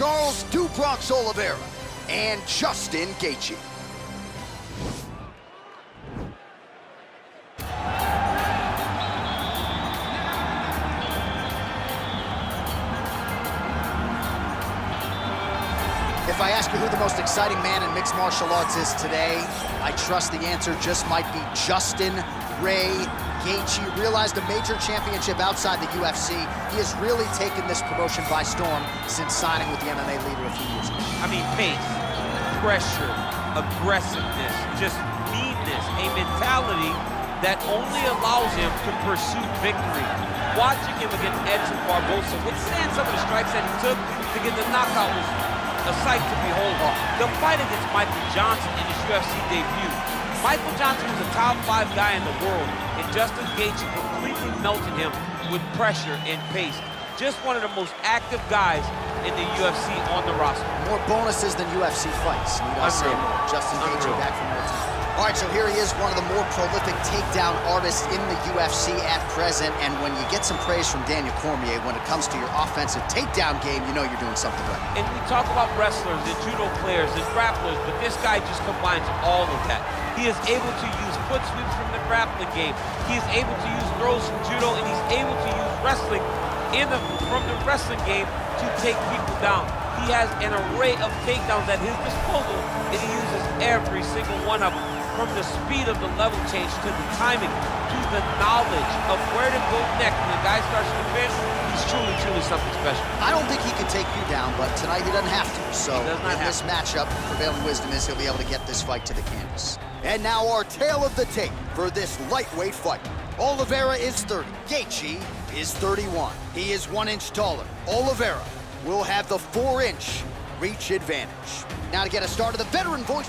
Charles "Du Bronx" Oliveira and Justin Gaethje. If I ask you who the most exciting man in mixed martial arts is today, I trust the answer just might be Justin Ray Gaethje. Realized a major championship outside the UFC. He has really taken this promotion by storm since signing with the MMA leader a few years ago. I mean, pace, pressure, aggressiveness, just meanness, a mentality that only allows him to pursue victory. Watching him against Edson Barbosa, withstand some of the strikes that he took to get the knockout was a sight to behold. The fight against Michael Johnson in his UFC debut. Michael Johnson was a top 5 guy in the world, and Justin Gaethje completely melted him with pressure and pace. Just one of the most active guys in the UFC on the roster. More bonuses than UFC fights. Need I say more. Justin Gaethje back from more time. All right, so here he is, one of the more prolific takedown artists in the UFC at present. And when you get some praise from Daniel Cormier when it comes to your offensive takedown game, you know you're doing something right. And we talk about wrestlers and judo players and grapplers, but this guy just combines all of that. He is able to use foot sweeps from the grappling game. He is able to use throws from judo, and he's able to use wrestling from the wrestling game to take people down. He has an array of takedowns at his disposal, and he uses every single one of them. From the speed of the level change to the timing to the knowledge of where to go next when the guy starts to finish, he's truly something special. I don't think he can take you down, but tonight he doesn't have to. So in this matchup, prevailing wisdom is he'll be able to get this fight to the canvas. And now our tale of the tape for this lightweight fight. Oliveira is 30, Gaethje is 31. He is 1 inch taller. Oliveira will have the 4-inch reach advantage. Now to get us started, the veteran voice.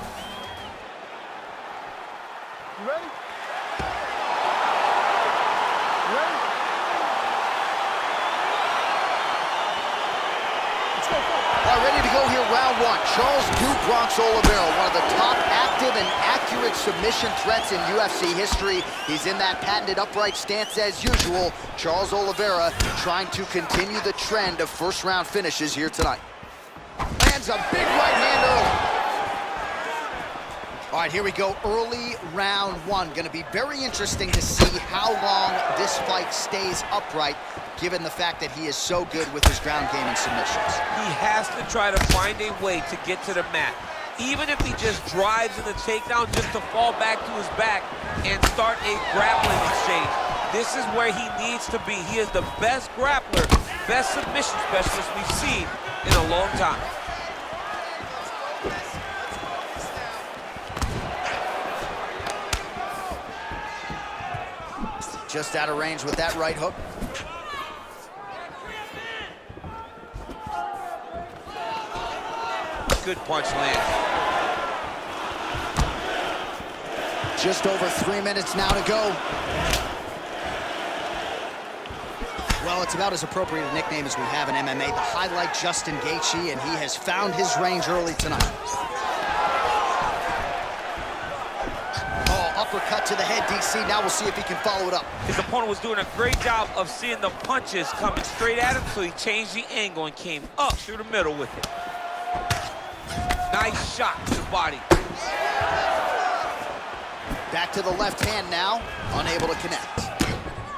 You ready? You ready? Let's go. All right, ready to go here, round 1. Charles "Du Bronx" Oliveira, one of the top active and accurate submission threats in UFC history. He's in that patented upright stance as usual. Charles Oliveira trying to continue the trend of first-round finishes here tonight. Lands a big right hand early. All right, here we go, early round 1. Gonna be very interesting to see how long this fight stays upright, given the fact that he is so good with his ground game and submissions. He has to try to find a way to get to the mat. Even if he just drives in the takedown just to fall back to his back and start a grappling exchange. This is where he needs to be. He is the best grappler, best submission specialist we've seen in a long time. Just out of range with that right hook. Good punch lands. Just over 3 minutes now to go. Well, it's about as appropriate a nickname as we have in MMA. The highlight Justin Gaethje, and he has found his range early tonight. Uppercut to the head, DC. Now we'll see if he can follow it up. His opponent was doing a great job of seeing the punches coming straight at him, so he changed the angle and came up through the middle with it. Nice shot to the body. Back to the left hand now, unable to connect.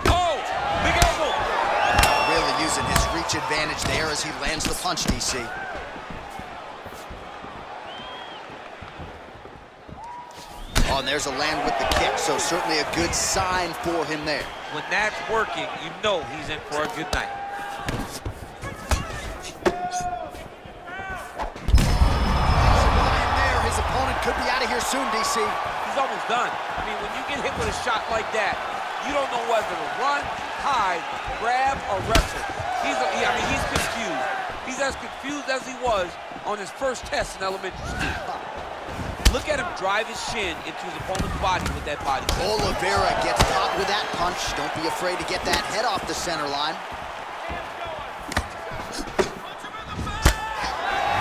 Oh, big elbow. Really using his reach advantage there as he lands the punch, DC. Oh, and there's a land with the kick, so certainly a good sign for him there. When that's working, you know he's in for a good night. There, his opponent could be out of here soon, DC. He's almost done. I mean, when you get hit with a shot like that, you don't know whether to run, hide, grab, or wrestle. He's confused. He's as confused as he was on his first test in elementary school. Look at him drive his shin into his opponent's body with that body. Oliveira gets caught with that punch. Don't be afraid to get that head off the center line.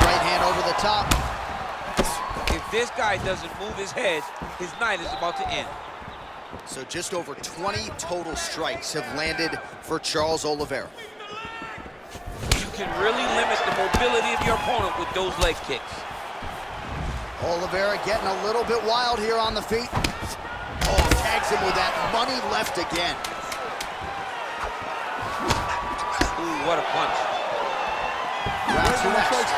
Right hand over the top. If this guy doesn't move his head, his night is about to end. So just over 20 total strikes have landed for Charles Oliveira. can really limit the mobility of your opponent with those leg kicks. Oliveira getting a little bit wild here on the feet. Oh, tags him with that money left again. Ooh, what a punch. Round two next.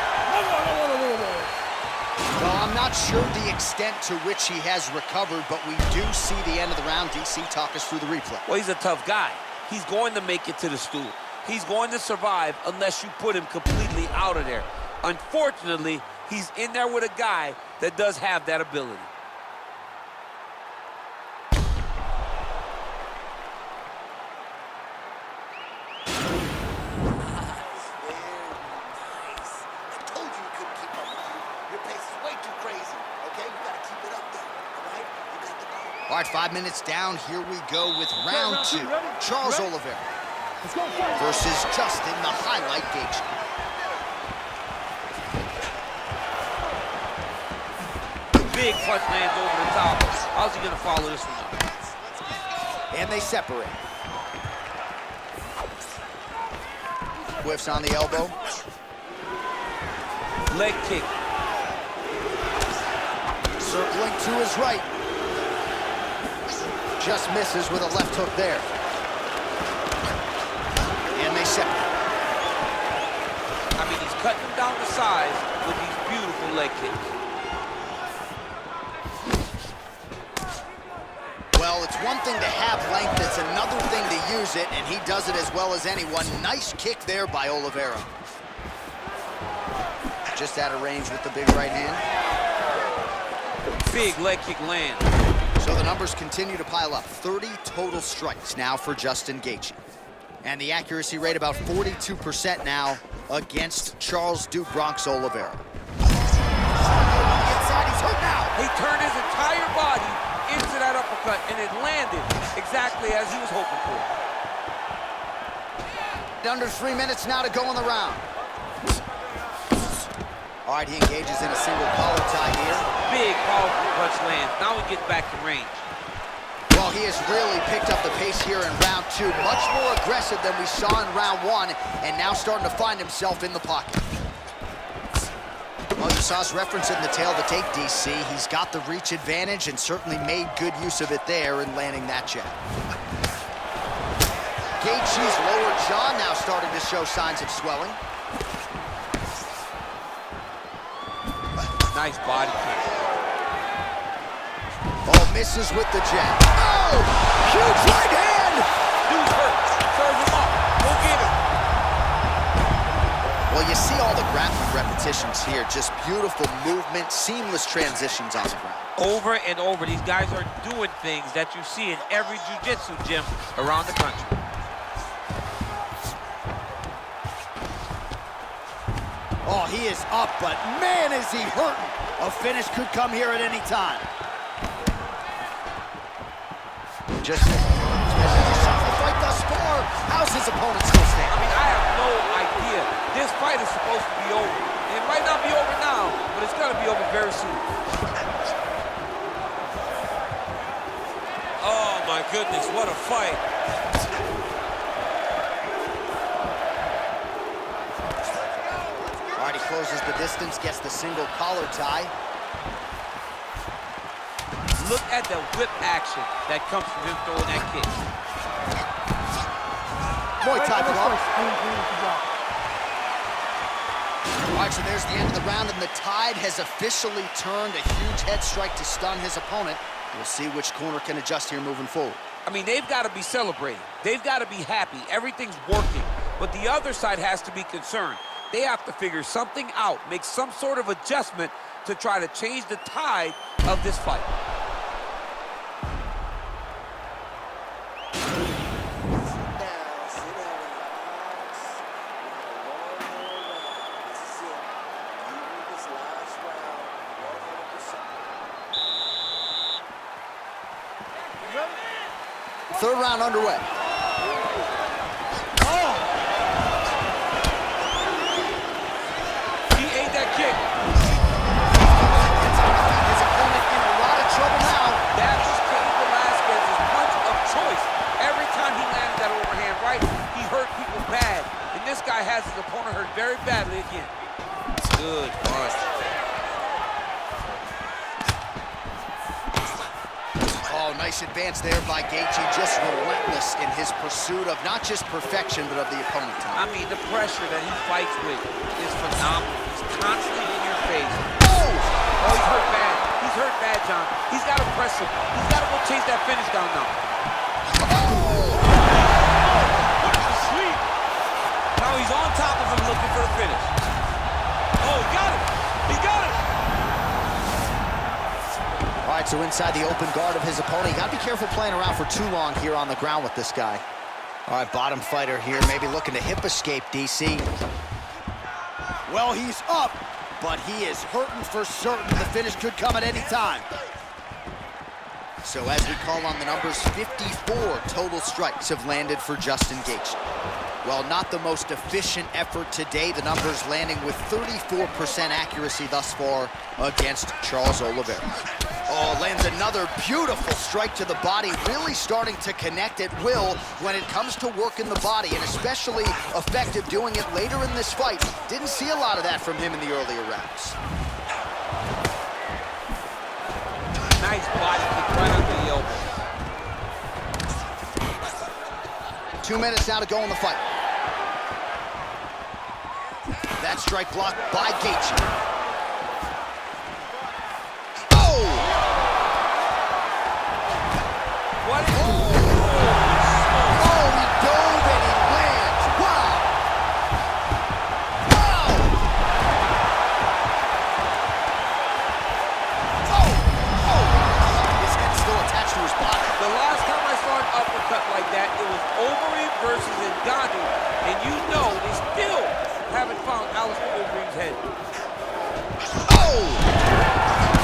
Well, I'm not sure the extent to which he has recovered, but we do see the end of the round. DC, talk us through the replay. Well, he's a tough guy. He's going to make it to the stool. He's going to survive unless you put him completely out of there. Unfortunately, he's in there with a guy that does have that ability. All right, 5 minutes down. Here we go with round two. Charles Oliveira versus Justin, the highlight Gaethje. Big punch lands over the top. How's he gonna follow this one up? And they separate. Whiffs on the elbow. Leg kick. Circling to his right. Just misses with a left hook there. And they separate. I mean, he's cutting them down to size with these beautiful leg kicks. Well, it's one thing to have length, it's another thing to use it, and he does it as well as anyone. Nice kick there by Oliveira. Just out of range with the big right hand. Big leg kick land. So the numbers continue to pile up. 30 total strikes now for Justin Gaethje. And the accuracy rate about 42% now against Charles Duke Bronx Oliveira. Inside, he's hurt now. He turned his entire body into that uppercut, and it landed exactly as he was hoping for. Under 3 minutes now to go in the round. All right, he engages in a single collar tie here. Big, powerful punch lands. Now he gets back to range. Well, he has really picked up the pace here in round two. Much more aggressive than we saw in round one, and now starting to find himself in the pocket. Well, you saw us referencing the tail of the tape, DC. He's got the reach advantage and certainly made good use of it there in landing that jab. Gaethje's lower jaw now starting to show signs of swelling. Nice body kick. Oh, misses with the jab. Oh, huge right hand! Dude's hurt. Serve him up. Go get him. Well, you see all the grappling repetitions here. Just beautiful movement, seamless transitions on the ground. Over and over, these guys are doing things that you see in every jiu-jitsu gym around the country. Oh, he is up, but man, is he hurting. A finish could come here at any time. Just the fight thus far. How's his opponent still stand? I mean, I have no idea. This fight is supposed to be over. It might not be over now, but it's going to be over very soon. Oh, my goodness, what a fight. All right, he closes the distance, gets the single collar tie. Look at the whip action that comes from him throwing that kick. Muay Thai block. All right, so there's the end of the round, and the tide has officially turned. A huge head strike to stun his opponent. We'll see which corner can adjust here moving forward. I mean, they've got to be celebrating. They've got to be happy. Everything's working. But the other side has to be concerned. They have to figure something out, make some sort of adjustment to try to change the tide of this fight. Third round underway. Oh! He ate that kick. His opponent in a lot of trouble now. That was Cain Velasquez's punch of choice. Every time he landed that overhand right, he hurt people bad. And this guy guy has his opponent hurt very badly again. Good punch. Oh, nice advance there by Gaethje, just relentless in his pursuit of not just perfection, but of the opponent. I mean, the pressure that he fights with is phenomenal. He's constantly in your face. Oh! Oh, he's hurt bad. He's hurt bad, John. He's got to press him. He's got to go chase that finish down now. Put him to sleep. Now he's on top of him looking for the finish. Oh, he got him. He got him. All right, so inside the open guard of his opponent. You got to be careful playing around for too long here on the ground with this guy. All right, bottom fighter here, maybe looking to hip escape, DC. Well, he's up, but he is hurting for certain. The finish could come at any time. So as we call on the numbers, 54 total strikes have landed for Justin Gaethje. Well, not the most efficient effort today. The numbers landing with 34% accuracy thus far against Charles Oliveira. Oh, lands another beautiful strike to the body, really starting to connect at will when it comes to working the body, and especially effective doing it later in this fight. Didn't see a lot of that from him in the earlier rounds. Nice body kick right under the elbow. 2 minutes now to go in the fight. That strike blocked by Gaethje. Like that, it was Overeem versus Ngannou, and you know they still haven't found Alistair Overeem's head. Oh!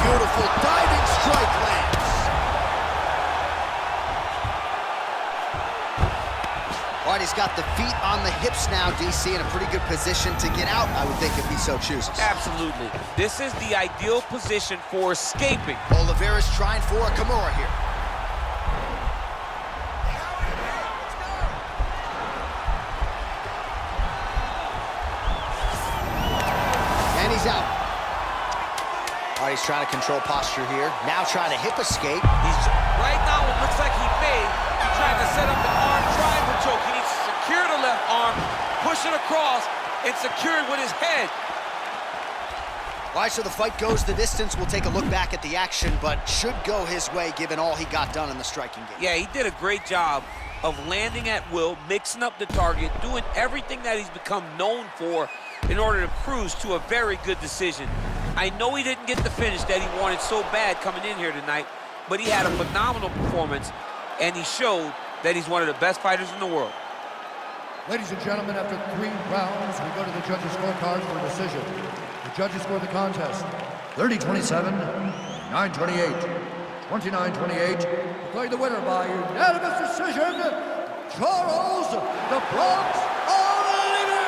Beautiful diving strike lands. All right, he's got the feet on the hips now, DC, in a pretty good position to get out, I would think, if he so chooses. Absolutely. This is the ideal position for escaping. Oliveira's trying for a Kimura here. He's out. All right, he's trying to control posture here. Now trying to hip escape. He's right now, it looks like he may be trying to set up an arm triangle choke. He needs to secure the left arm, push it across, and secure it with his head. All right, so the fight goes the distance. We'll take a look back at the action, but should go his way given all he got done in the striking game. Yeah, he did a great job of landing at will, mixing up the target, doing everything that he's become known for in order to cruise to a very good decision. I know he didn't get the finish that he wanted so bad coming in here tonight, but he had a phenomenal performance, and he showed that he's one of the best fighters in the world. Ladies and gentlemen, after 3 rounds, we go to the judges' scorecards for a decision. The judges score the contest 30-27, 9-28, 29-28. Declaring the winner by unanimous decision, Charles "The Bronx" Oliveira!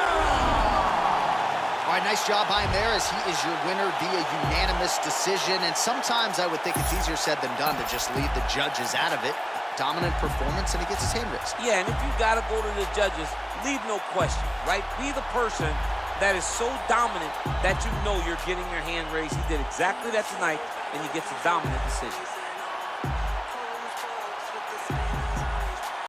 All right, nice job by him there, as he is your winner via unanimous decision. And sometimes I would think it's easier said than done to just leave the judges out of it. Dominant performance, and he gets his hand raised. Yeah, and if you got to go to the judges, leave no question, right? Be the person that is so dominant that you know you're getting your hand raised. He did exactly that tonight, and he gets a dominant decision.